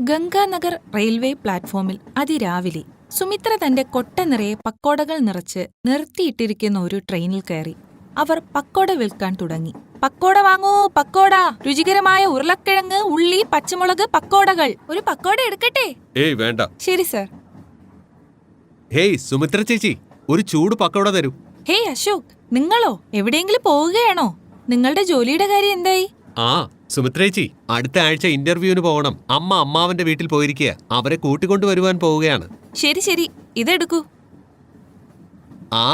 Ganganagar railway പ്ലാറ്റ്ഫോമിൽ അതിരാവിലെ സുമിത്ര തന്റെ കൊട്ട നിറയെ പക്കോടകൾ നിറച്ച് നിർത്തിയിട്ടിരിക്കുന്ന ഒരു ട്രെയിനിൽ കയറി. അവർ പക്കോട വിൽക്കാൻ തുടങ്ങി. പക്കോട വാങ്ങൂ, പക്കോട! രുചികരമായ ഉരുളക്കിഴങ്ങ്, ഉള്ളി, പച്ചമുളക് പക്കോടകൾ. ഒരു പക്കോട എടുക്കട്ടെ? ഏയ് വേണ്ട. ശരി സർ. ഹേയ് സുമിത്ര ചേച്ചി, ഒരു ചൂട് പക്കോട തരൂ. ഹേയ് അശോക്, നിങ്ങളോ? എവിടെയെങ്കിലും പോവുകയാണോ? നിങ്ങളുടെ ജോലിയുടെ കാര്യം എന്തായി? ആ സുമിത്ര ചേച്ചി, അടുത്ത ആഴ്ച ഇന്റർവ്യൂവിന് പോകണം. അമ്മാവന്റെ വീട്ടിൽ പോയിരിക്കുക. അവരെ കൂട്ടിക്കൊണ്ടുവരുവാൻ പോവുകയാണ്. ശരി ശരി, ഇതെടുക്കൂ. ആ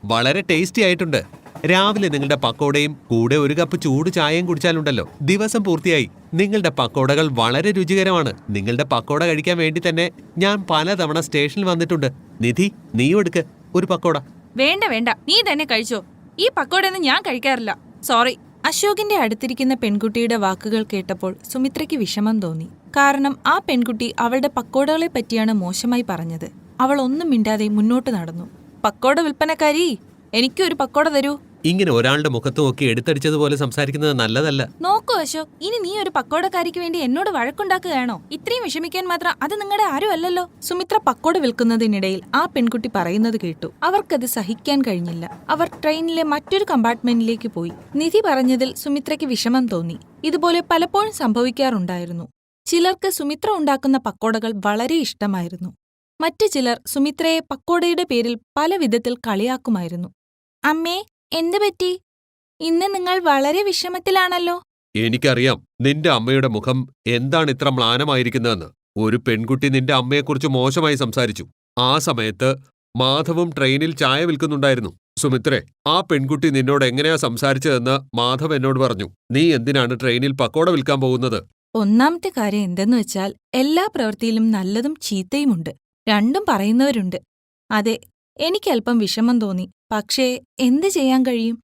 വളരെ ടേസ്റ്റി ആയിട്ടുണ്ട്. രാവിലെ നിങ്ങളുടെ പക്കോടയും കൂടെ ഒരു കപ്പ് ചൂട് ചായയും കുടിച്ചാലുണ്ടല്ലോ, ദിവസം പൂർത്തിയായി. നിങ്ങളുടെ പക്കോടകൾ വളരെ രുചികരമാണ്. നിങ്ങളുടെ പക്കോട കഴിക്കാൻ വേണ്ടി തന്നെ ഞാൻ പലതവണ സ്റ്റേഷനിൽ വന്നിട്ടുണ്ട്. നിധി, നീയും എടുക്ക് ഒരു പക്കോട. വേണ്ട വേണ്ട, നീ തന്നെ കഴിച്ചോ. ഈ പക്കോടയൊന്നും ഞാൻ കഴിക്കാറില്ല. സോറി. അശോകിന്റെ അടുത്തിരിക്കുന്ന പെൺകുട്ടിയുടെ വാക്കുകൾ കേട്ടപ്പോൾ സുമിത്രയ്ക്ക് വിഷമം തോന്നി. കാരണം ആ പെൺകുട്ടി അവളുടെ പക്കോടകളെ പറ്റിയാണ് മോശമായി പറഞ്ഞത്. അവൾ ഒന്നും മിണ്ടാതെ മുന്നോട്ട് നടന്നു. പക്കോട വിൽപ്പനക്കാരി, എനിക്കൊരു പക്കോട തരൂ. ഇങ്ങനെ ഒരാളുടെ മുഖത്ത് നോക്കി എടുത്തടിച്ചതുപോലെ സംസാരിക്കുന്നത് നല്ലതല്ല. നോക്കൂ അശോക്, ഇനി നീ ഒരു പക്കോടക്കാരിക്ക് വേണ്ടി എന്നോട് വഴക്കുണ്ടാക്കുകയാണോ? ഇത്രയും വിഷമിക്കാൻ മാത്രം അത് നിങ്ങളുടെ ആരും അല്ലല്ലോ. സുമിത്ര പക്കോട വിൽക്കുന്നതിനിടയിൽ ആ പെൺകുട്ടി പറയുന്നത് കേട്ടു. അവർക്കത് സഹിക്കാൻ കഴിഞ്ഞില്ല. അവർ ട്രെയിനിലെ മറ്റൊരു കമ്പാർട്ട്മെന്റിലേക്ക് പോയി. നിധി പറഞ്ഞതിൽ സുമിത്രയ്ക്ക് വിഷമം തോന്നി. ഇതുപോലെ പലപ്പോഴും സംഭവിക്കാറുണ്ടായിരുന്നു. ചിലർക്ക് സുമിത്ര ഉണ്ടാക്കുന്ന പക്കോടകൾ വളരെ ഇഷ്ടമായിരുന്നു. മറ്റു ചിലർ സുമിത്രയെ പക്കോടയുടെ പേരിൽ പല വിധത്തിൽ കളിയാക്കുമായിരുന്നു. അമ്മേ, എന്തു പറ്റി? ഇന്ന് നിങ്ങൾ വളരെ വിഷമത്തിലാണല്ലോ. എനിക്കറിയാം നിന്റെ അമ്മയുടെ മുഖം എന്താണ് ഇത്ര മ്ലാനമായിരിക്കുന്നതെന്ന്. ഒരു പെൺകുട്ടി നിന്റെ അമ്മയെക്കുറിച്ച് മോശമായി സംസാരിച്ചു. ആ സമയത്ത് മാധവും ട്രെയിനിൽ ചായ വിൽക്കുന്നുണ്ടായിരുന്നു. സുമിത്രേ, ആ പെൺകുട്ടി നിന്നോട് എങ്ങനെയാ സംസാരിച്ചതെന്ന് മാധവ് എന്നോട് പറഞ്ഞു. നീ എന്തിനാണ് ട്രെയിനിൽ പക്കോട വിൽക്കാൻ പോകുന്നത്? ഒന്നാമത്തെ കാര്യം എന്തെന്ന് വെച്ചാൽ, എല്ലാ പ്രവൃത്തിയിലും നല്ലതും ചീത്തയുമുണ്ട്. രണ്ടും പറയുന്നവരുണ്ട്. അതെ, എനിക്കല്പം വിഷമം തോന്നി. പക്ഷേ എന്ത് ചെയ്യാൻ കഴിയും?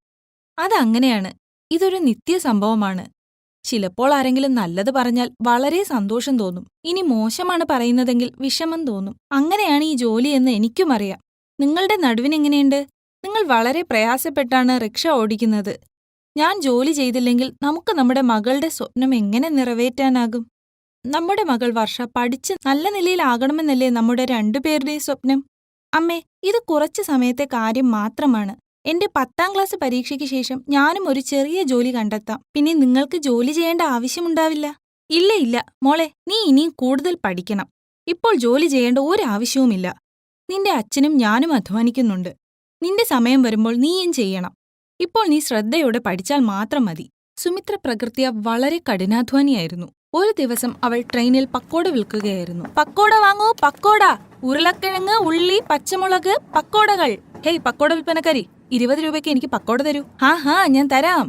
അതങ്ങനെയാണ്. ഇതൊരു നിത്യസംഭവമാണ്. ചിലപ്പോൾ ആരെങ്കിലും നല്ലത് പറഞ്ഞാൽ വളരെ സന്തോഷം തോന്നും. ഇനി മോശമാണ് പറയുന്നതെങ്കിൽ വിഷമം തോന്നും. അങ്ങനെയാണ് ഈ ജോലിയെന്ന് എനിക്കുമറിയാം. നിങ്ങളുടെ നടുവിനെങ്ങനെയുണ്ട്? നിങ്ങൾ വളരെ പ്രയാസപ്പെട്ടാണ് റിക്ഷ ഓടിക്കുന്നത്. ഞാൻ ജോലി ചെയ്തില്ലെങ്കിൽ നമുക്ക് നമ്മുടെ മകളുടെ സ്വപ്നം എങ്ങനെ നിറവേറ്റാനാകും? നമ്മുടെ മകൾ വർഷ പഠിച്ച് നല്ല നിലയിലാകണമെന്നല്ലേ നമ്മുടെ രണ്ടുപേരുടെയും സ്വപ്നം? അമ്മേ, ഇത് കുറച്ചു സമയത്തെ കാര്യം മാത്രമാണ്. എന്റെ 10ാം ക്ലാസ് പരീക്ഷയ്ക്ക് ശേഷം ഞാനും ഒരു ചെറിയ ജോലി കണ്ടെത്താം. പിന്നെ നിങ്ങൾക്ക് ജോലി ചെയ്യേണ്ട ആവശ്യമുണ്ടാവില്ല. ഇല്ല ഇല്ല മോളെ, നീ ഇനിയും കൂടുതൽ പഠിക്കണം. ഇപ്പോൾ ജോലി ചെയ്യേണ്ട ഒരാവശ്യവുമില്ല. നിന്റെ അച്ഛനും ഞാനും അധ്വാനിക്കുന്നുണ്ട്. നിന്റെ സമയം വരുമ്പോൾ നീയും ചെയ്യണം. ഇപ്പോൾ നീ ശ്രദ്ധയോടെ പഠിച്ചാൽ മാത്രം മതി. സുമിത്ര പ്രകൃത്യാ വളരെ കഠിനാധ്വാനിയായിരുന്നു. ഒരു ദിവസം അവൾ ട്രെയിനിൽ പക്കോട വിൽക്കുകയായിരുന്നു. പക്കോട വാങ്ങൂ, പക്കോട! ഉരുളക്കിഴങ്ങ്, ഉള്ളി, പച്ചമുളക് പക്കോടകൾ. ഹേയ് പക്കോട വിൽപ്പനക്കാരി, 20 രൂപയ്ക്ക് എനിക്ക് പക്കോട തരൂ. ഹാ ഞാൻ തരാം.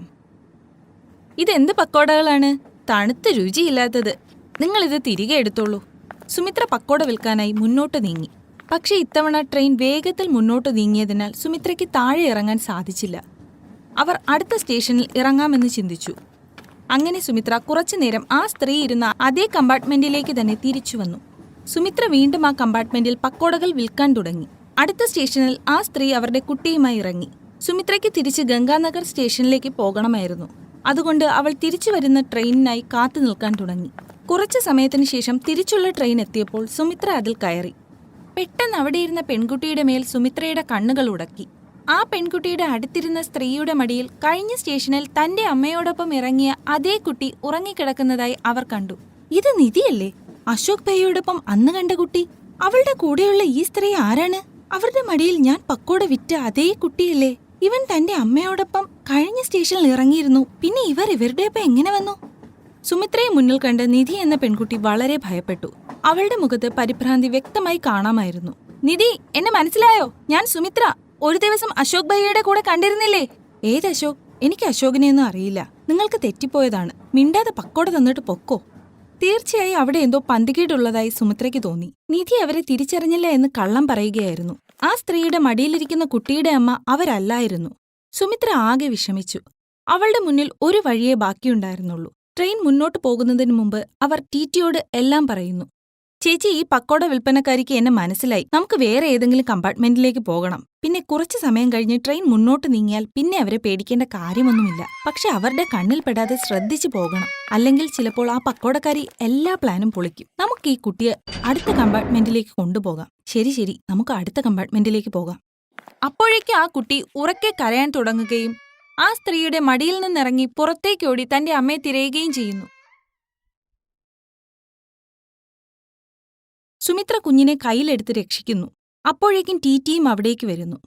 ഇതെന്ത് പക്കോടകളാണ്? തണുത്ത് രുചിയില്ലാത്തത്. നിങ്ങളിത് തിരികെ എടുത്തോളൂ. സുമിത്ര പക്കോട വിൽക്കാനായി മുന്നോട്ട് നീങ്ങി. പക്ഷേ ഇത്തവണ ട്രെയിൻ വേഗത്തിൽ മുന്നോട്ട് നീങ്ങിയതിനാൽ സുമിത്രയ്ക്ക് താഴെ ഇറങ്ങാൻ സാധിച്ചില്ല. അവർ അടുത്ത സ്റ്റേഷനിൽ ഇറങ്ങാമെന്ന് ചിന്തിച്ചു. അങ്ങനെ സുമിത്ര കുറച്ചുനേരം ആ സ്ത്രീ ഇരുന്ന അതേ കമ്പാർട്ട്മെന്റിലേക്ക് തന്നെ തിരിച്ചു വന്നു. സുമിത്ര വീണ്ടും ആ കമ്പാർട്ട്മെന്റിൽ പക്കോടകൾ വിൽക്കാൻ തുടങ്ങി. അടുത്ത സ്റ്റേഷനിൽ ആ സ്ത്രീ അവരുടെ കുട്ടിയുമായി ഇറങ്ങി. സുമിത്രയ്ക്ക് തിരിച്ച് ഗംഗാനഗർ സ്റ്റേഷനിലേക്ക് പോകണമായിരുന്നു. അതുകൊണ്ട് അവൾ തിരിച്ചു വരുന്ന ട്രെയിനിനായി കാത്തു നിൽക്കാൻ തുടങ്ങി. കുറച്ചു സമയത്തിന് ശേഷം തിരിച്ചുള്ള ട്രെയിൻ എത്തിയപ്പോൾ സുമിത്ര അതിൽ കയറി. പെട്ടെന്ന് അവിടെയിരുന്ന പെൺകുട്ടിയുടെ മേൽ സുമിത്രയുടെ കണ്ണുകൾ ഉടക്കി. ആ പെൺകുട്ടിയുടെ അടുത്തിരുന്ന സ്ത്രീയുടെ മടിയിൽ കഴിഞ്ഞ സ്റ്റേഷനിൽ തന്റെ അമ്മയോടൊപ്പം ഇറങ്ങിയ അതേ കുട്ടി ഉറങ്ങിക്കിടക്കുന്നതായി അവർ കണ്ടു. ഇത് നിധിയല്ലേ? അശോക് ഭയ്യോടൊപ്പം അന്ന് കണ്ട കുട്ടി. അവളുടെ കൂടെയുള്ള ഈ സ്ത്രീ ആരാണ്? അവരുടെ മടിയിൽ ഞാൻ പക്കോട വിറ്റ അതേ കുട്ടിയല്ലേ? ഇവൻ തന്റെ അമ്മയോടൊപ്പം കഴിഞ്ഞ സ്റ്റേഷനിൽ ഇറങ്ങിയിരുന്നു. പിന്നെ ഇവരുടെയൊപ്പം എങ്ങനെ വന്നു? സുമിത്രയെ മുന്നിൽ കണ്ട് നിധി എന്ന പെൺകുട്ടി വളരെ ഭയപ്പെട്ടു. അവളുടെ മുഖത്ത് പരിഭ്രാന്തി വ്യക്തമായി കാണാമായിരുന്നു. നിധി, എന്നെ മനസ്സിലായോ? ഞാൻ സുമിത്ര. ഒരു ദിവസം അശോക് ഭയ്യയുടെ കൂടെ കണ്ടിരുന്നില്ലേ? ഏത് അശോക്? എനിക്ക് അശോകിനെയൊന്നും അറിയില്ല. നിങ്ങൾക്ക് തെറ്റിപ്പോയതാണ്. മിണ്ടാതെ പക്കോട തന്നിട്ട് പൊക്കോ. തീർച്ചയായും അവിടെ എന്തോ പന്തികേടുള്ളതായി സുമിത്രയ്ക്ക് തോന്നി. നിധി അവരെ തിരിച്ചറിഞ്ഞില്ല എന്ന് കള്ളം പറയുകയായിരുന്നു. ആ സ്ത്രീയുടെ മടിയിലിരിക്കുന്ന കുട്ടിയുടെ അമ്മ അവരല്ലായിരുന്നു. സുമിത്ര ആകെ വിഷമിച്ചു. അവളുടെ മുന്നിൽ ഒരു വഴിയേ ബാക്കിയുണ്ടായിരുന്നുള്ളൂ. ട്രെയിൻ മുന്നോട്ട് പോകുന്നതിന് മുമ്പ് അവർ ടിടിയോട് എല്ലാം പറയുന്നു. ചേച്ചി, ഈ പക്കോട വിൽപ്പനക്കാരിക്ക് എന്നെ മനസ്സിലായി. നമുക്ക് വേറെ ഏതെങ്കിലും കമ്പാർട്ട്മെന്റിലേക്ക് പോകണം. പിന്നെ കുറച്ചു സമയം കഴിഞ്ഞ് ട്രെയിൻ മുന്നോട്ട് നീങ്ങിയാൽ പിന്നെ അവരെ പേടിക്കേണ്ട കാര്യമൊന്നുമില്ല. പക്ഷെ അവരുടെ കണ്ണിൽ പെടാതെ ശ്രദ്ധിച്ചു പോകണം. അല്ലെങ്കിൽ ചിലപ്പോൾ ആ പക്കോടക്കാരി എല്ലാ പ്ലാനും പൊളിക്കും. നമുക്ക് ഈ കുട്ടിയെ അടുത്ത കമ്പാർട്ട്മെന്റിലേക്ക് കൊണ്ടുപോകാം. ശരി ശരി, നമുക്ക് അടുത്ത കമ്പാർട്ട്മെന്റിലേക്ക് പോകാം. അപ്പോഴേക്കും ആ കുട്ടി ഉറക്കെ കരയാൻ തുടങ്ങുകയും ആ സ്ത്രീയുടെ മടിയിൽ നിന്നിറങ്ങി പുറത്തേക്കോടി തന്റെ അമ്മയെ തിരയുകയും ചെയ്യുന്നു. സുമിത്ര കുഞ്ഞിനെ കയ്യിലെടുത്ത് രക്ഷിക്കുന്നു. അപ്പോഴേക്കും ടിറ്റിയും അവിടേക്ക് വരുന്നു.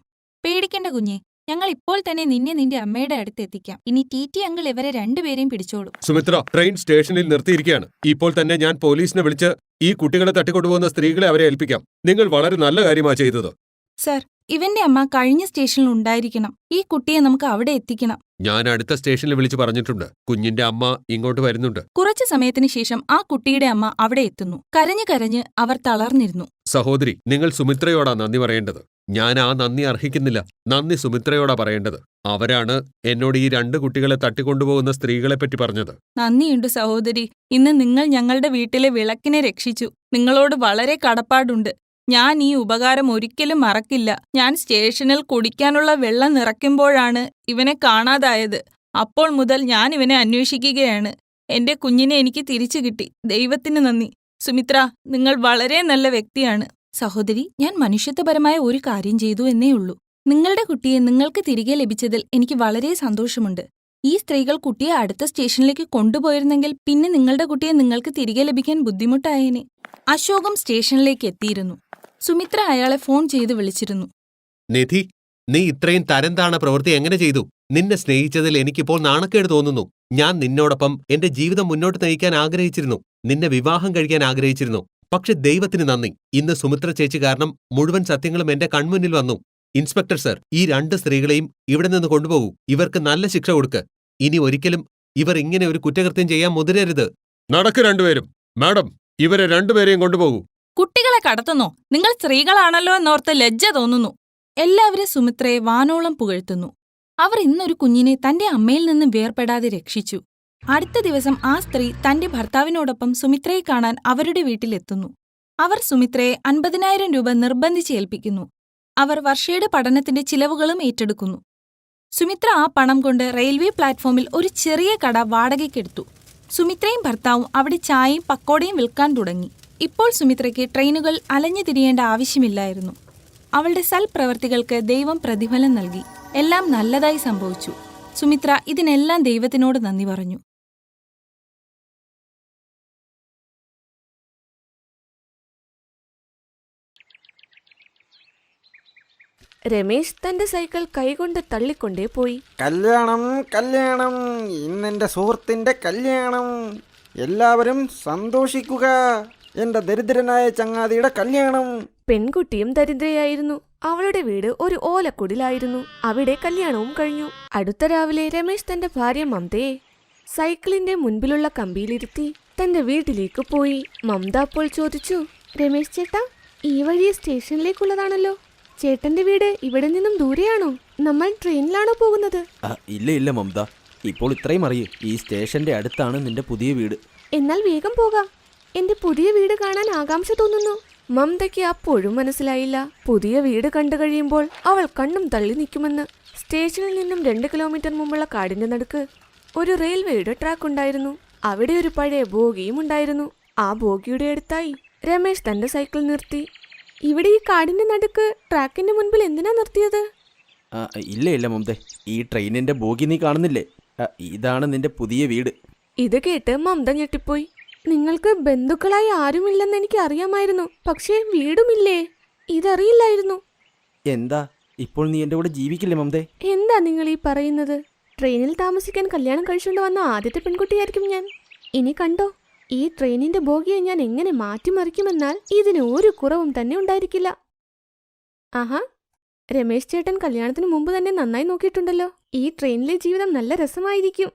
പേടിക്കണ്ട കുഞ്ഞെ, ഞങ്ങൾ ഇപ്പോൾ തന്നെ നിന്നെ നിന്റെ അമ്മയുടെ അടുത്ത് എത്തിക്കാം. ഇനി ടിറ്റി അങ്കിൾ ഇവരെ രണ്ടുപേരെയും പിടിച്ചോളും. സുമിത്ര, ട്രെയിൻ സ്റ്റേഷനിൽ നിർത്തിയിരിക്കുകയാണ്. ഇപ്പോൾ തന്നെ ഞാൻ പോലീസിനെ വിളിച്ച് ഈ കുട്ടികളെ തട്ടിക്കൊണ്ടുപോകുന്ന സ്ത്രീകളെ അവരെ ഏൽപ്പിക്കാം. നിങ്ങൾ വളരെ നല്ല കാര്യമാണ് ചെയ്തത്. സർ, ഇവന്റെ അമ്മ കഴിഞ്ഞ സ്റ്റേഷനിൽ ഉണ്ടായിരിക്കണം. ഈ കുട്ടിയെ നമുക്ക് അവിടെ എത്തിക്കണം. ഞാൻ അടുത്ത സ്റ്റേഷനിൽ വിളിച്ചു പറഞ്ഞിട്ടുണ്ട്. കുഞ്ഞിന്റെ അമ്മ ഇങ്ങോട്ട് വരുന്നുണ്ട്. കുറച്ചു സമയത്തിന് ശേഷം ആ കുട്ടിയുടെ അമ്മ അവിടെ എത്തുന്നു. കരഞ്ഞു കരഞ്ഞ് അവർ തളർന്നിരുന്നു. സഹോദരി, നിങ്ങൾ സുമിത്രയോടാ നന്ദി പറയേണ്ടത്. ഞാൻ ആ നന്ദി അർഹിക്കുന്നില്ല. നന്ദി സുമിത്രയോടാ പറയേണ്ടത്. അവരാണ് എന്നോട് ഈ 2 കുട്ടികളെ തട്ടിക്കൊണ്ടുപോകുന്ന സ്ത്രീകളെപ്പറ്റി പറഞ്ഞത്. നന്ദിയുണ്ട് സഹോദരി. ഇന്ന് നിങ്ങൾ ഞങ്ങളുടെ വീട്ടിലെ വിളക്കിനെ രക്ഷിച്ചു. നിങ്ങളോട് വളരെ കടപ്പാടുണ്ട്. ഞാൻ ഈ ഉപകാരം ഒരിക്കലും മറക്കില്ല. ഞാൻ സ്റ്റേഷനിൽ കുടിക്കാനുള്ള വെള്ളം നിറയ്ക്കുമ്പോഴാണ് ഇവനെ കാണാതായത്. അപ്പോൾ മുതൽ ഞാൻ ഇവനെ അന്വേഷിക്കുകയാണ്. എന്റെ കുഞ്ഞിനെ എനിക്ക് തിരിച്ചു കിട്ടി. ദൈവത്തിന് നന്ദി. സുമിത്ര, നിങ്ങൾ വളരെ നല്ല വ്യക്തിയാണ്. സഹോദരി, ഞാൻ മനുഷ്യത്വപരമായ ഒരു കാര്യം ചെയ്തു എന്നേയുള്ളൂ. നിങ്ങളുടെ കുട്ടിയെ നിങ്ങൾക്ക് തിരികെ ലഭിച്ചതിൽ എനിക്ക് വളരെ സന്തോഷമുണ്ട്. ഈ സ്ത്രീകൾ കുട്ടിയെ അടുത്ത സ്റ്റേഷനിലേക്ക് കൊണ്ടുപോയിരുന്നെങ്കിൽ പിന്നെ നിങ്ങളുടെ കുട്ടിയെ നിങ്ങൾക്ക് തിരികെ ലഭിക്കാൻ ബുദ്ധിമുട്ടായേനെ. അശോകം സ്റ്റേഷനിലേക്ക് എത്തിയിരുന്നു. സുമിത്ര അയാളെ ഫോൺ ചെയ്ത് വിളിച്ചിരുന്നു. നിധി, നീ ഇത്രയും തരംതാണ പ്രവൃത്തി എങ്ങനെ ചെയ്തു? നിന്നെ സ്നേഹിച്ചതിൽ എനിക്കിപ്പോൾ നാണക്കേട് തോന്നുന്നു. ഞാൻ നിന്നോടൊപ്പം എന്റെ ജീവിതം മുന്നോട്ട് നയിക്കാൻ ആഗ്രഹിച്ചിരുന്നു. നിന്നെ വിവാഹം കഴിക്കാൻ ആഗ്രഹിച്ചിരുന്നു. പക്ഷെ ദൈവത്തിന് നന്ദി, ഇന്ന് സുമിത്ര ചേച്ചി കാരണം മുഴുവൻ സത്യങ്ങളും എന്റെ കൺമുന്നിൽ വന്നു. ഇൻസ്പെക്ടർ സർ, ഈ 2 സ്ത്രീകളെയും ഇവിടെ നിന്ന് കൊണ്ടുപോകൂ. ഇവർക്ക് നല്ല ശിക്ഷ കൊടുക്ക്. ഇനി ഒരിക്കലും ഇവർ ഇങ്ങനെ ഒരു കുറ്റകൃത്യം ചെയ്യാൻ മുതിരരുത്. നടക്ക് രണ്ടുപേരും. മാഡം, ഇവരെ 2പേരെയും കൊണ്ടുപോകൂ. കുട്ടികളെ കടത്തുന്നോ? നിങ്ങൾ സ്ത്രീകളാണല്ലോ എന്നോർത്ത് ലജ്ജ തോന്നുന്നു. എല്ലാവരും സുമിത്രയെ വാനോളം പുകഴ്ത്തുന്നു. അവർ ഇന്നൊരു കുഞ്ഞിനെ തന്റെ അമ്മയിൽ നിന്ന് വേർപെടാതെ രക്ഷിച്ചു. അടുത്ത ദിവസം ആ സ്ത്രീ തന്റെ ഭർത്താവിനോടൊപ്പം സുമിത്രയെ കാണാൻ അവരുടെ വീട്ടിലെത്തുന്നു. അവർ സുമിത്രയെ 50,000 രൂപ നിർബന്ധിച്ച് ഏൽപ്പിക്കുന്നു. അവർ വർഷയുടെ പഠനത്തിന്റെ ചിലവുകളും ഏറ്റെടുക്കുന്നു. സുമിത്ര ആ പണം കൊണ്ട് റെയിൽവേ പ്ലാറ്റ്ഫോമിൽ ഒരു ചെറിയ കട വാടകയ്ക്കെടുത്തു. സുമിത്രയും ഭർത്താവും അവിടെ ചായയും പക്കോടയും വിൽക്കാൻ തുടങ്ങി. ഇപ്പോൾ സുമിത്രയ്ക്ക് ട്രെയിനുകൾ അലഞ്ഞു തിരിയേണ്ട ആവശ്യമില്ലായിരുന്നു. അവളുടെ സൽപ്രവർത്തികൾക്ക് ദൈവം പ്രതിഫലം നൽകി. എല്ലാം നല്ലതായി സംഭവിച്ചു. സുമിത്ര ഇതിനെല്ലാം ദൈവത്തിനോട് നന്ദി പറഞ്ഞു. രമേശ് തന്റെ സൈക്കിൾ കൈകൊണ്ട് തള്ളിക്കൊണ്ടേ പോയി. കല്യാണം കല്യാണം, ഇന്നെൻ്റെ സുഹൃത്തിൻ്റെ കല്യാണം. എല്ലാവരും സന്തോഷിക്കുക. എൻ്റെ ദരിദ്രനായ ചങ്ങാതിയുടെ കല്യാണം. പെൺകുട്ടിയും ദരിദ്രയായിരുന്നു. അവളുടെ വീട് ഒരു ഓലക്കുടിലായിരുന്നു. അവിടെ കല്യാണവും കഴിഞ്ഞു. അടുത്ത രാവിലെ രമേശ് തന്റെ ഭാര്യ മമതയെ സൈക്കിളിന്റെ മുൻപിലുള്ള കമ്പിയിലിരുത്തി തന്റെ വീട്ടിലേക്ക് പോയി. മമത അപ്പോൾ ചോദിച്ചു, രമേശ് ചേട്ടാ, ഈ വഴി സ്റ്റേഷനിലേക്കുള്ളതാണല്ലോ. ചേട്ടന്റെ വീട് ഇവിടെ നിന്നും ദൂരെയാണോ? നമ്മൾ ട്രെയിനിലാണോ പോകുന്നത്? ഇല്ല മമത, ഇപ്പോൾ ഇത്രയും അറിയൂ. ഈ സ്റ്റേഷന്റെ അടുത്താണ് നിന്റെ പുതിയ വീട്. എന്നാൽ വേഗം പോകാം. എന്റെ പുതിയ വീട് കാണാൻ ആകാംക്ഷ തോന്നുന്നു. മമതയ്ക്ക് അപ്പോഴും മനസ്സിലായില്ല. പുതിയ വീട് കണ്ടു കഴിയുമ്പോൾ അവൾ കണ്ണും തള്ളി നിൽക്കുമെന്ന്. സ്റ്റേഷനിൽ നിന്നും 2 കിലോമീറ്റർ മുമ്പുള്ള കാടിന്റെ നടുക്ക് ഒരു റെയിൽവേയുടെ ട്രാക്ക് ഉണ്ടായിരുന്നു. അവിടെ ഒരു പഴയ ബോഗിയും ഉണ്ടായിരുന്നു. ആ ബോഗിയുടെ അടുത്തായി രമേശ് തന്റെ സൈക്കിൾ നിർത്തി. ഇവിടെ ഈ കാടിന്റെ നടുക്ക് ട്രാക്കിന്റെ മുൻപിൽ എന്തിനാ നിർത്തിയത്? ഇല്ല മമത, ഈ ട്രെയിനിന്റെ ബോഗി നീ കാണുന്നില്ലേ? ഇതാണ് നിന്റെ പുതിയ വീട്. ഇത് കേട്ട് മമത ഞെട്ടിപ്പോയി. നിങ്ങൾക്ക് ബന്ധുക്കളായി ആരുമില്ലെന്ന് എനിക്ക് അറിയാമായിരുന്നു. പക്ഷേ വീടുമില്ലേ? ഇതറിയില്ലായിരുന്നു. എന്താ, ഇപ്പോൾ നീ എന്റെ കൂടെ ജീവിക്കില്ലേ മമത? എന്താ നിങ്ങൾ ഈ പറയുന്നത്? ട്രെയിനിൽ താമസിക്കാൻ കല്യാണം കഴിച്ചുകൊണ്ട് വന്ന ആദ്യത്തെ പെൺകുട്ടിയായിരിക്കും ഞാൻ. ഇനി കണ്ടോ, ഈ ട്രെയിനിന്റെ ബോഗിയെ ഞാൻ എങ്ങനെ മാറ്റിമറിക്കുമെന്നാൽ ഇതിന് ഒരു കുറവും തന്നെ ഉണ്ടായിരിക്കില്ല. ആഹാ, രമേശ് ചേട്ടൻ കല്യാണത്തിന് മുമ്പ് തന്നെ നന്നായി നോക്കിയിട്ടുണ്ടല്ലോ. ഈ ട്രെയിനിലെ ജീവിതം നല്ല രസമായിരിക്കും.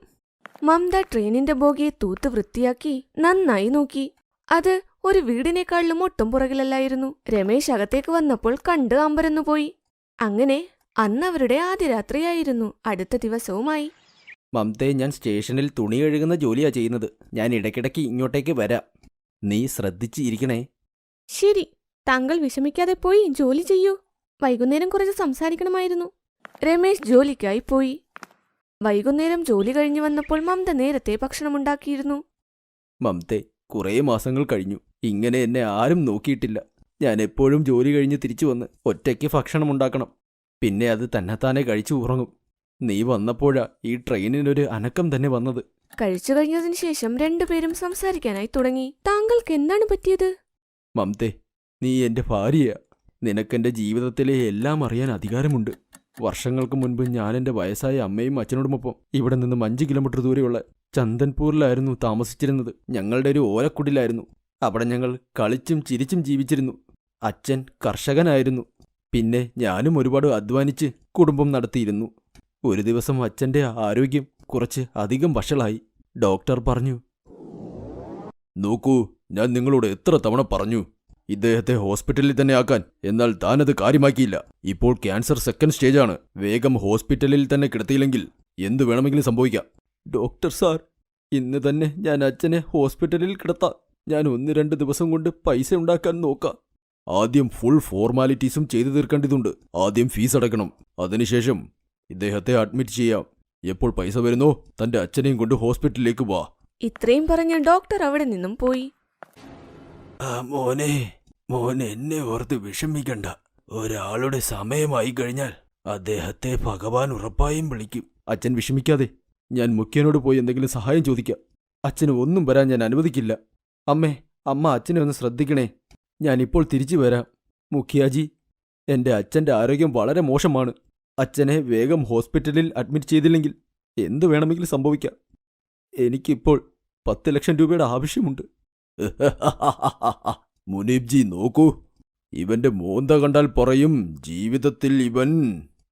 മമത ട്രെയിനിന്റെ ബോഗിയെ തൂത്ത് വൃത്തിയാക്കി നന്നായി നോക്കി. അത് ഒരു വീടിനേക്കാളിലും ഒട്ടും പുറകിലല്ലായിരുന്നു. രമേശ് അകത്തേക്ക് വന്നപ്പോൾ കണ്ട് അമ്പരന്നുപോയി. അങ്ങനെ അന്ന് അവരുടെ ആദ്യ രാത്രിയായിരുന്നു. അടുത്ത ദിവസവുമായി. മമതയെ, ഞാൻ സ്റ്റേഷനിൽ തുണി കഴുകുന്ന ജോലിയാ ചെയ്യുന്നത്. ഞാൻ ഇടയ്ക്കിടയ്ക്ക് ഇങ്ങോട്ടേക്ക് വരാം. നീ ശ്രദ്ധിച്ചിരിക്കണേ. ശരി, താങ്കൾ വിഷമിക്കാതെ പോയി ജോലി ചെയ്യൂ. വൈകുന്നേരം കുറച്ച് സംസാരിക്കണമായിരുന്നു. രമേശ് ജോലിക്കായി പോയി. വൈകുന്നേരം ജോലി കഴിഞ്ഞു വന്നപ്പോൾ മമത നേരത്തെ ഭക്ഷണമുണ്ടാക്കിയിരുന്നു. മമതെ, കുറേ മാസങ്ങൾ കഴിഞ്ഞു. ഇങ്ങനെ എന്നെ ആരും നോക്കിയിട്ടില്ല. ഞാൻ എപ്പോഴും ജോലി കഴിഞ്ഞ് തിരിച്ചു വന്ന് ഒറ്റയ്ക്ക് ഭക്ഷണം ഉണ്ടാക്കണം. പിന്നെ അത് തന്നെത്താനെ കഴിച്ചു ഉറങ്ങും. നീ വന്നപ്പോഴാ ഈ ട്രെയിനിനൊരു അനക്കം തന്നെ വന്നത്. കഴിച്ചു കഴിഞ്ഞതിന് ശേഷം രണ്ടുപേരും സംസാരിക്കാനായി തുടങ്ങി. താങ്കൾക്ക് എന്താണ് പറ്റിയത്? മമതെ, നീ എന്റെ ഭാര്യയാ. നിനക്കെന്റെ ജീവിതത്തിലെ എല്ലാം അറിയാൻ അധികാരമുണ്ട്. വർഷങ്ങൾക്ക് മുൻപ് ഞാൻ എന്റെ വയസ്സായ അമ്മയും അച്ഛനോടുമൊപ്പം ഇവിടെ നിന്നും 5 കിലോമീറ്റർ ദൂരെയുള്ള ചന്ദൻപൂരിലായിരുന്നു താമസിച്ചിരുന്നത്. ഞങ്ങളുടെ ഒരു ഓലക്കുടിലായിരുന്നു. അവിടെ ഞങ്ങൾ കളിച്ചും ചിരിച്ചും ജീവിച്ചിരുന്നു. അച്ഛൻ കർഷകനായിരുന്നു. പിന്നെ ഞാനും ഒരുപാട് അധ്വാനിച്ച് കുടുംബം നടത്തിയിരുന്നു. ഒരു ദിവസം അച്ഛന്റെ ആരോഗ്യം കുറച്ച് അധികം വഷളായി. ഡോക്ടർ പറഞ്ഞു, നോക്കൂ, ഞാൻ നിങ്ങളോട് എത്ര തവണ പറഞ്ഞു ഇദ്ദേഹത്തെ ഹോസ്പിറ്റലിൽ തന്നെ ആക്കാൻ. എന്നാൽ താനത് കാര്യമാക്കിയില്ല. ഇപ്പോൾ ക്യാൻസർ 2nd സ്റ്റേജാണ്. വേഗം ഹോസ്പിറ്റലിൽ തന്നെ കിടത്തിയില്ലെങ്കിൽ എന്തു വേണമെങ്കിലും സംഭവിക്കാം. ഡോക്ടർ സാർ, ഇന്ന് തന്നെ ഞാൻ അച്ഛനെ ഹോസ്പിറ്റലിൽ കിടത്താം. ഞാൻ 1-2 ദിവസം കൊണ്ട് പൈസ ഉണ്ടാക്കാൻ നോക്കാം. ആദ്യം ഫുൾ ഫോർമാലിറ്റീസും ചെയ്തു തീർക്കേണ്ടതുണ്ട്. ആദ്യം ഫീസ് അടയ്ക്കണം. അതിനുശേഷം ഇദ്ദേഹത്തെ അഡ്മിറ്റ് ചെയ്യാം. എപ്പോൾ പൈസ വരുന്നോ തന്റെ അച്ഛനെയും കൊണ്ട് ഹോസ്പിറ്റലിലേക്ക് വാ. ഇത്രയും പറഞ്ഞ ഡോക്ടർ അവിടെ നിന്നും പോയി. മോനെ എന്നെ ഓർത്ത് വിഷമിക്കണ്ട. ഒരാളുടെ സമയമായി കഴിഞ്ഞാൽ അദ്ദേഹത്തെ ഭഗവാൻ ഉറപ്പായും വിളിക്കും. അച്ഛൻ വിഷമിക്കാതെ. ഞാൻ മുഖ്യനോട് പോയി എന്തെങ്കിലും സഹായം ചോദിക്കാം. അച്ഛന് ഒന്നും വരാൻ ഞാൻ അനുവദിക്കില്ല. അമ്മ അച്ഛനെ ഒന്ന് ശ്രദ്ധിക്കണേ. ഞാനിപ്പോൾ തിരിച്ചു വരാം. മുഖ്യാജി, എന്റെ അച്ഛന്റെ ആരോഗ്യം വളരെ മോശമാണ്. അച്ഛനെ വേഗം ഹോസ്പിറ്റലിൽ അഡ്മിറ്റ് ചെയ്തില്ലെങ്കിൽ എന്തു വേണമെങ്കിലും സംഭവിക്കാം. എനിക്കിപ്പോൾ 10 ലക്ഷം രൂപയുടെ ആവശ്യമുണ്ട്. മുനീബ്ജി, നോക്കൂ, ഇവന്റെ മോന്ത കണ്ടാൽ പറയും ജീവിതത്തിൽ ഇവൻ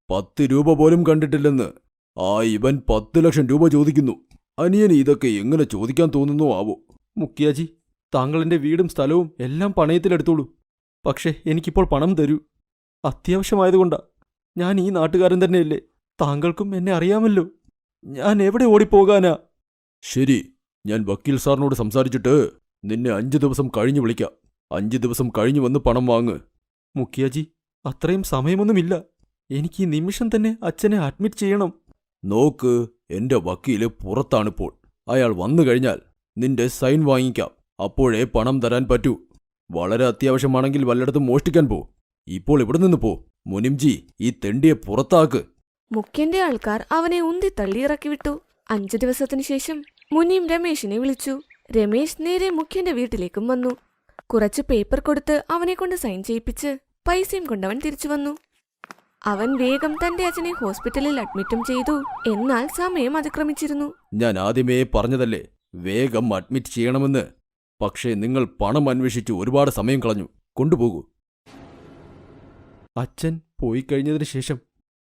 10 രൂപ പോലും കണ്ടിട്ടില്ലെന്ന്. ഇവൻ 10 ലക്ഷം രൂപ ചോദിക്കുന്നു. അനിയന് ഇതൊക്കെ എങ്ങനെ ചോദിക്കാൻ തോന്നുന്നോ ആവോ. മുഖ്യാജി, താങ്കൾ എന്റെ വീടും സ്ഥലവും എല്ലാം പണയത്തിലെടുത്തോളൂ. പക്ഷേ എനിക്കിപ്പോൾ പണം തരൂ. അത്യാവശ്യമായതുകൊണ്ടാ. ഞാൻ ഈ നാട്ടുകാരൻ തന്നെയല്ലേ. താങ്കൾക്കും എന്നെ അറിയാമല്ലോ. ഞാൻ എവിടെ ഓടിപ്പോകാനാ? ശരി, ഞാൻ വക്കീൽ സാറിനോട് സംസാരിച്ചിട്ട് നിന്നെ 5 ദിവസം കഴിഞ്ഞ് വിളിക്കാം. 5 ദിവസം കഴിഞ്ഞ് വന്ന് പണം വാങ്ങ്. മുഖ്യാജി, അത്രയും സമയമൊന്നുമില്ല. എനിക്ക് ഈ നിമിഷം തന്നെ അച്ഛനെ അഡ്മിറ്റ് ചെയ്യണം. നോക്ക്, എന്റെ വക്കീല് പുറത്താണിപ്പോൾ. അയാൾ വന്നു കഴിഞ്ഞാൽ നിന്റെ സൈൻ വാങ്ങിക്കാം. അപ്പോഴേ പണം തരാൻ പറ്റൂ. വളരെ അത്യാവശ്യമാണെങ്കിൽ വല്ലയിടത്തും മോഷ്ടിക്കാൻ പോ. ഇപ്പോൾ ഇവിടെ നിന്ന് പോ. മുനിംജി, ഈ തെണ്ടിയെ പുറത്താക്ക്. മുഖ്യന്റെ ആൾക്കാർ അവനെ ഉന്തിത്തള്ളി ഇറക്കിവിട്ടു. 5 ദിവസത്തിനു ശേഷം മുനിയും രമേശിനെ വിളിച്ചു. രമേശ് നേരെ മുഖ്യന്റെ വീട്ടിലേക്കും വന്നു. കുറച്ച് പേപ്പർ കൊടുത്ത് അവനെ കൊണ്ട് സൈൻ ചെയ്യിപ്പിച്ച് പൈസയും കൊണ്ടവൻ തിരിച്ചു വന്നു. അവൻ വേഗം തന്റെ അച്ഛനെ ഹോസ്പിറ്റലിൽ അഡ്മിറ്റും ചെയ്തു. എന്നാൽ സമയം അതിക്രമിച്ചിരുന്നു. ഞാൻ ആദ്യമേ പറഞ്ഞതല്ലേ വേഗം അഡ്മിറ്റ് ചെയ്യണമെന്ന്. പക്ഷേ നിങ്ങൾ പണം അന്വേഷിച്ച് ഒരുപാട് സമയം കളഞ്ഞു. കൊണ്ടുപോകൂ. അച്ഛൻ പോയി കഴിഞ്ഞതിന് ശേഷം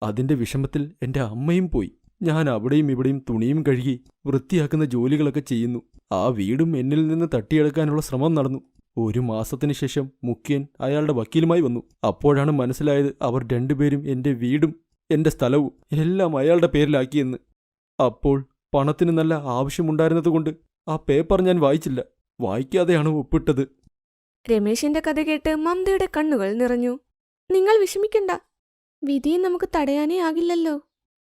അതിന്റെ വിഷമത്തിൽ എന്റെ അമ്മയും പോയി. ഞാൻ അവിടെയും ഇവിടെയും തുണിയും കഴുകി വൃത്തിയാക്കുന്ന ജോലികളൊക്കെ ചെയ്യുന്നു. ആ വീടും എന്നിൽ നിന്ന് തട്ടിയെടുക്കാനുള്ള ശ്രമം നടന്നു. 1 മാസത്തിനു ശേഷം മുഖ്യൻ അയാളുടെ വക്കീലുമായി വന്നു. അപ്പോഴാണ് മനസ്സിലായത് അവർ രണ്ടുപേരും എന്റെ വീടും എന്റെ സ്ഥലവും എല്ലാം അയാളുടെ പേരിലാക്കിയെന്ന്. അപ്പോൾ പണത്തിന് നല്ല ആവശ്യമുണ്ടായിരുന്നതുകൊണ്ട് ആ പേപ്പർ ഞാൻ വായിച്ചില്ല. വായിക്കാതെയാണ് ഒപ്പിട്ടത്. രമേശിന്റെ കഥ കേട്ട് മമതയുടെ കണ്ണുകൾ നിറഞ്ഞു. നിങ്ങൾ വിഷമിക്കണ്ട. വിധിയെ നമുക്ക് തടയാനേ ആകില്ലല്ലോ.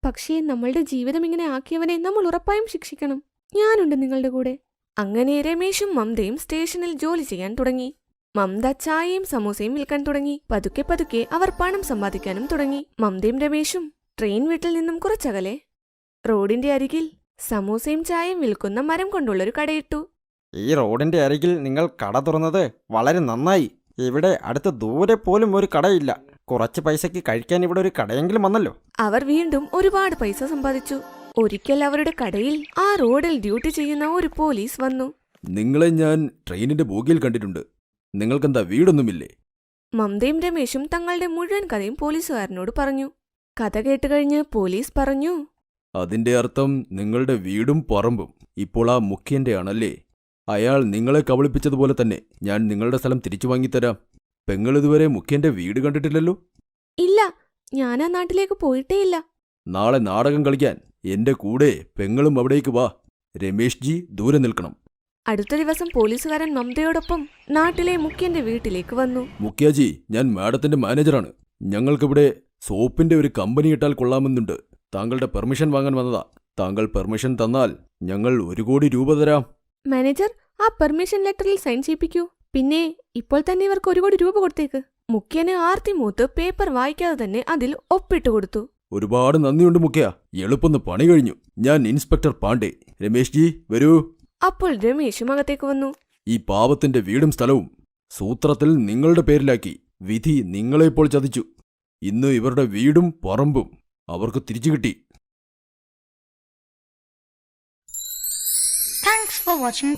പക്ഷേ നമ്മളുടെ ജീവിതം ഇങ്ങനെ ആക്കിയവനെ നമ്മൾ ഉറപ്പായും ശിക്ഷിക്കണം. ഞാനുണ്ട് നിങ്ങളുടെ കൂടെ. അങ്ങനെ രമേശും മമതയും സ്റ്റേഷനിൽ ജോലി ചെയ്യാൻ തുടങ്ങി. മമത ചായയും സമൂസയും വിൽക്കാൻ തുടങ്ങി. പതുക്കെ പതുക്കെ അവർ പണം സമ്പാദിക്കാനും തുടങ്ങി. മമതയും രമേശും ട്രെയിൻ വീട്ടിൽ നിന്നും കുറച്ചകലെ റോഡിന്റെ അരികിൽ സമൂസയും ചായയും വിൽക്കുന്ന മരം കൊണ്ടുള്ളൊരു കടയിട്ടു. ഈ റോഡിന്റെ അരികിൽ നിങ്ങൾ കട തുറന്നത് വളരെ നന്നായി. ഇവിടെ അടുത്ത് ദൂരെ പോലും ഒരു കടയില്ല. കുറച്ച് പൈസയ്ക്ക് കഴിക്കാൻ ഇവിടെ ഒരു കടയെങ്കിലും വന്നല്ലോ. അവർ വീണ്ടും ഒരുപാട് പൈസ സമ്പാദിച്ചു. ഒരിക്കൽ അവരുടെ കടയിൽ ആ റോഡിൽ ഡ്യൂട്ടി ചെയ്യുന്ന ഒരു പോലീസ് വന്നു. നിങ്ങളെ ഞാൻ ട്രെയിനിന്റെ ബോഗിയിൽ കണ്ടിട്ടുണ്ട്. നിങ്ങൾക്കെന്താ വീടൊന്നുമില്ലേ? മമതയും രമേശും തങ്ങളുടെ മുഴുവൻ കഥയും പോലീസുകാരനോട് പറഞ്ഞു. കഥ കേട്ടുകഴിഞ്ഞ് പോലീസ് പറഞ്ഞു, അതിന്റെ അർത്ഥം നിങ്ങളുടെ വീടും പറമ്പും ഇപ്പോൾ ആ മുഖ്യന്റെ ആണല്ലേ? അയാൾ നിങ്ങളെ കബളിപ്പിച്ചതുപോലെ തന്നെ ഞാൻ നിങ്ങളുടെ സ്ഥലം തിരിച്ചു വാങ്ങിത്തരാം. പെങ്ങളിതുവരെ മുഖ്യന്റെ വീട് കണ്ടിട്ടില്ലല്ലോ? ഇല്ല, ഞാൻ ആ നാട്ടിലേക്ക് പോയിട്ടേയില്ല. നാളെ നാടകം കളിക്കാൻ എന്റെ കൂടെ പെങ്ങളും അവിടേക്ക് വാ. രമേഷ് ജി ദൂരെ നിൽക്കണം. അടുത്ത ദിവസം പോലീസുകാരൻ മമതയോടൊപ്പം നാട്ടിലെ മുഖ്യന്റെ വീട്ടിലേക്ക് വന്നു. മുഖ്യാജി, ഞാൻ മാഡത്തിന്റെ മാനേജറാണ്. ഞങ്ങൾക്കിവിടെ സോപ്പിന്റെ ഒരു കമ്പനി ഇട്ടാൽ കൊള്ളാമെന്നുണ്ട്. താങ്കളുടെ പെർമിഷൻ വാങ്ങാൻ വന്നതാ. താങ്കൾ പെർമിഷൻ തന്നാൽ ഞങ്ങൾ 1 കോടി രൂപ തരാം. മാനേജർ, ആ പെർമിഷൻ ലെറ്ററിൽ സൈൻ ചെയ്യിപ്പിക്കൂ. പിന്നെ ഇപ്പോൾ തന്നെ ഇവർക്ക് 1 കോടി രൂപ കൊടുത്തേക്ക്. മുഖ്യന് ആർത്തി മൂത്ത് പേപ്പർ വായിക്കാതെ തന്നെ അതിൽ ഒപ്പിട്ട് കൊടുത്തു. ഒരുപാട് നന്ദിയുണ്ട് മുഖ്യ. എളുപ്പന്ന് പണി കഴിഞ്ഞു. ഞാൻ ഇൻസ്പെക്ടർ പാണ്ഡെ. രമേശ് ജി, വരൂ. അപ്പോൾ രമേശും അകത്തേക്ക് വന്നു. ഈ പാവത്തിന്റെ വീടും സ്ഥലവും സൂത്രത്തിൽ നിങ്ങളുടെ പേരിലാക്കി. വിധി നിങ്ങളെ ഇപ്പോൾ ചതിച്ചു. ഇന്ന് ഇവരുടെ വീടും പറമ്പും അവർക്ക് തിരിച്ചു കിട്ടി. Thanks for watching.